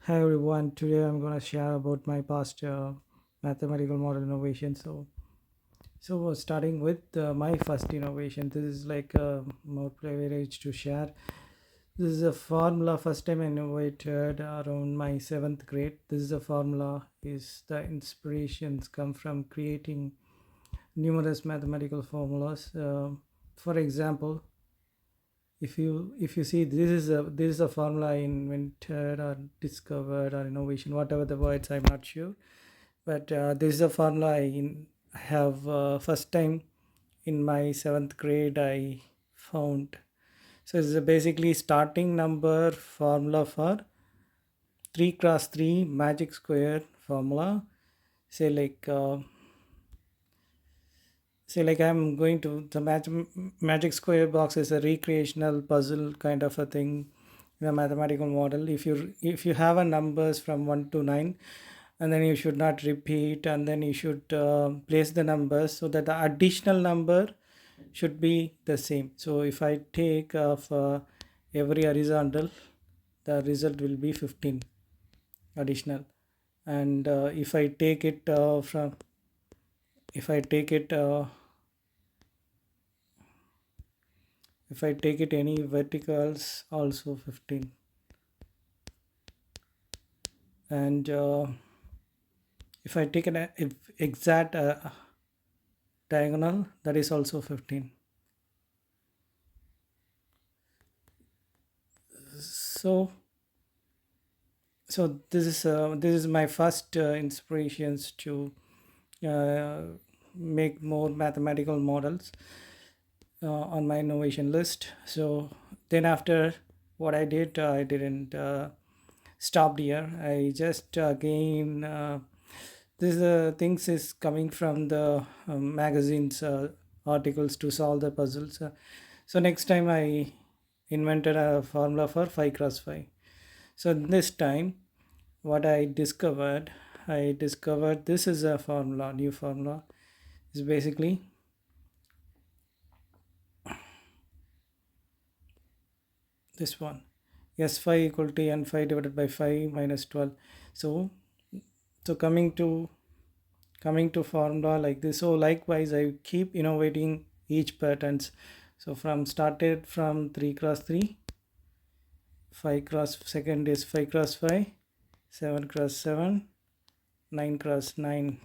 Hi everyone, today I'm going to share about my past mathematical model innovation. Starting with my first innovation, this is like more privilege to share. This is a formula first time I innovated around my seventh grade. This is a formula is the inspirations come from creating numerous mathematical formulas. For example, if you see this is a formula I invented or discovered or innovation, whatever the words, I'm not sure, but this is a formula have first time in my seventh grade I found. So it's a basically starting number formula for 3 cross 3 magic square formula. say like uh, Say like I'm going to the magic square box is a recreational puzzle kind of a thing in a mathematical model. If you have a numbers from 1 to 9, and then you should not repeat, and then you should place the numbers so that the additional number should be the same. So if I take of every horizontal, the result will be 15 additional. And if I take it if I take it any verticals, also 15. And if I take an if exact diagonal, that is also 15. So this is my first inspirations to uh, make more mathematical models on my innovation list. So then after what I did, I didn't stop here. I just again this things is coming from the magazines articles to solve the puzzles. So next time I invented a formula for 5 cross 5. So this time what I discovered this is a formula, new formula is basically this one, s5 equal to n5 divided by 5 minus 12. So so coming to formula like this. So likewise I keep innovating each patterns. So from started from 3 cross 3, 5 cross, second is 5 cross 5, 7 cross 7, 9 cross 9.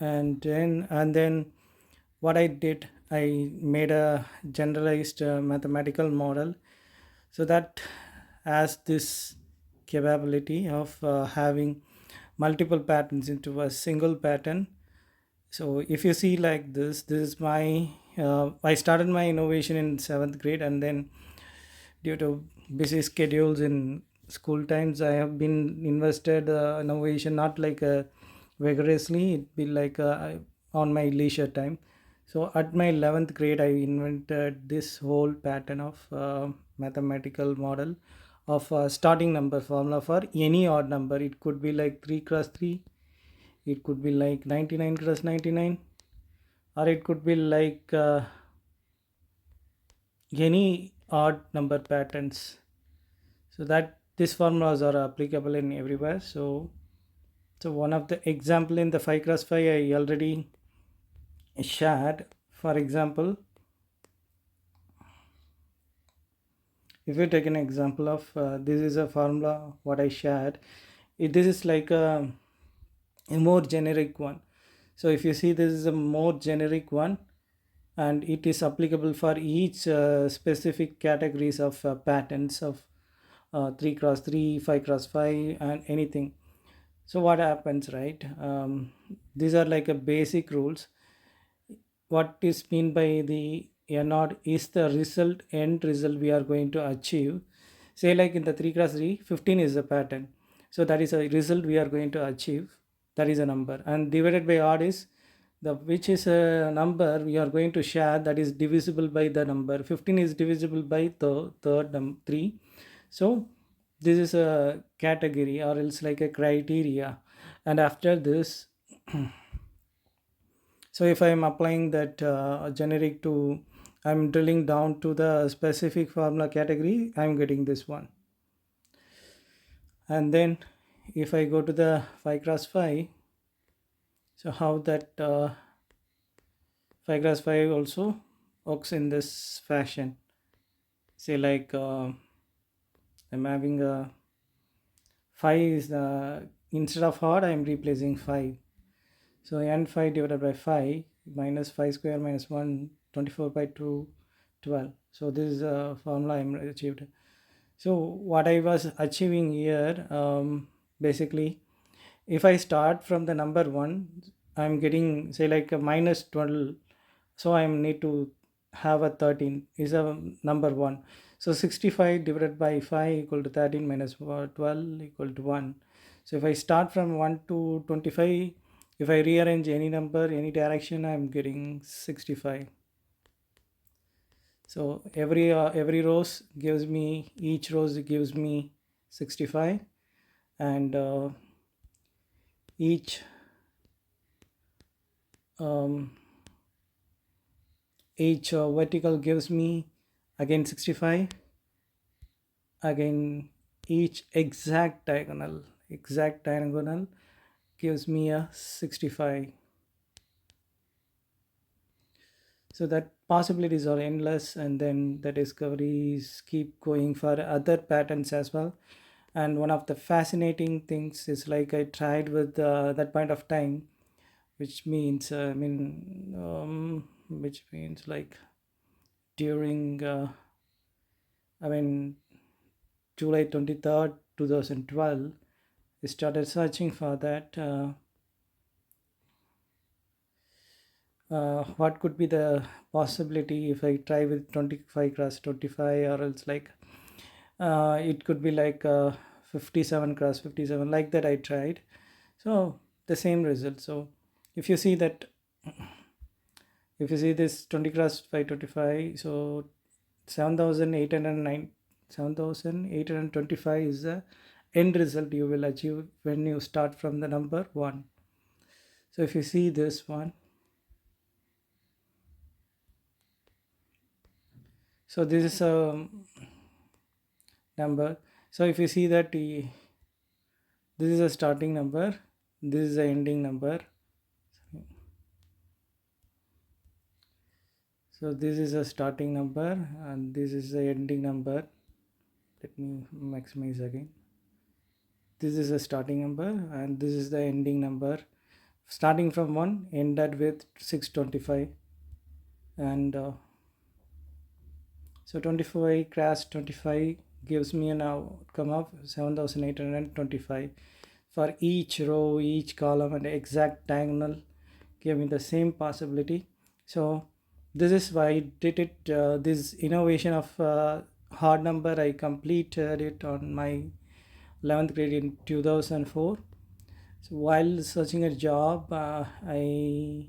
And then what I did, I made a generalized mathematical model, so that has this capability of having multiple patterns into a single pattern. So if you see like this is my I started my innovation in seventh grade, and then due to busy schedules in school times, I have been invested innovation not like vigorously. It be like on my leisure time. So at my 11th grade I invented this whole pattern of mathematical model of starting number formula for any odd number. It could be like 3 cross 3, it could be like 99 cross 99, or it could be like any odd number patterns. So that these formulas are applicable in everywhere. So one of the example in the 5 cross 5 I already shared. For example, if you take an example of this is a formula what I shared. This is like a more generic one. So if you see, this is a more generic one, and it is applicable for each specific categories of patterns of 3 cross 3, 5 cross 5, and anything. So what happens, right? These are like a basic rules. What is mean by the n0 is the end result we are going to achieve. Say like in the 3 cross 3, 15 is the pattern, so that is a result we are going to achieve. That is a number, and divided by odd is the which is a number we are going to share, that is divisible by the number. 15 is divisible by the third 3. So this is a category, or else like a criteria. And after this, so if I am applying that generic to, I'm drilling down to the specific formula category, I'm getting this one. And then if I go to the 5 cross 5, so how that 5 cross 5 also works in this fashion. Say like I'm having a 5 is instead of hard I am replacing 5. So n5 divided by 5 minus 5 square minus 1, 24 by 2, 12. So this is a formula I am achieved. So what I was achieving here, basically, if I start from the number 1, I'm getting say like a minus 12. So I need to have a 13 is a number 1. So 65 divided by 5 equal to 13 minus 12 equal to 1. So if I start from 1 to 25, if I rearrange any number, any direction, I'm getting 65. So every rows gives me, each rows gives me 65, and each um, each vertical gives me again 65. Again, each exact diagonal gives me a 65. So that possibilities are endless, and then the discoveries keep going for other patterns as well. And one of the fascinating things is like I tried with that point of time, which means which means like during I mean July 23rd 2012, I started searching for that what could be the possibility if I try with 25 cross 25, or else like it could be like 57 cross 57, like that I tried. So the same result. So if you see that, if you see this 20 cross 525, so 7809 7825 is the end result you will achieve when you start from the number 1. So if you see this one, so this is a number. So if you see that this is a starting number, this is the ending number. So this is a starting number and this is the ending number. Let me maximize again. This is a starting number and this is the ending number. Starting from 1, ended with 625, and so 25 crash 25 gives me an outcome of 7825. For each row, each column, and exact diagonal gave me the same possibility. So this is why I did it. This innovation of hard number, I completed it on my 11th grade in 2004. So while searching a job, I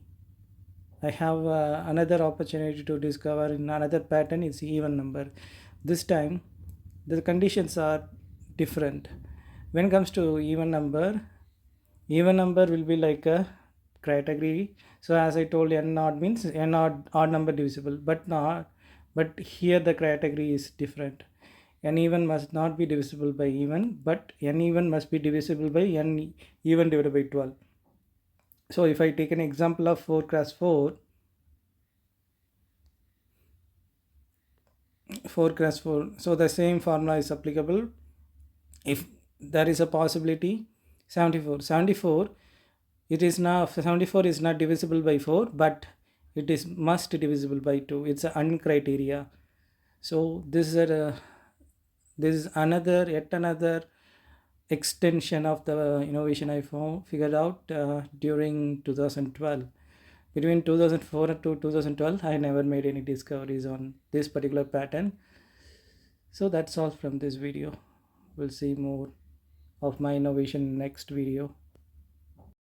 have another opportunity to discover in another pattern is even number. This time the conditions are different. When it comes to even number will be like a category. So as I told, n odd means n odd number divisible, but here the category is different. N even must not be divisible by even, but n even must be divisible by n even divided by 12. So if I take an example of 4 cross 4, 4 cross 4, so the same formula is applicable. If there is a possibility, 74, it is now 74 is not divisible by 4, but it is must divisible by 2. It's an uncriteria. So this is another yet another extension of the innovation I figured out during 2012. Between 2004 to 2012, I never made any discoveries on this particular pattern. So that's all from this video. We'll see more of my innovation next video.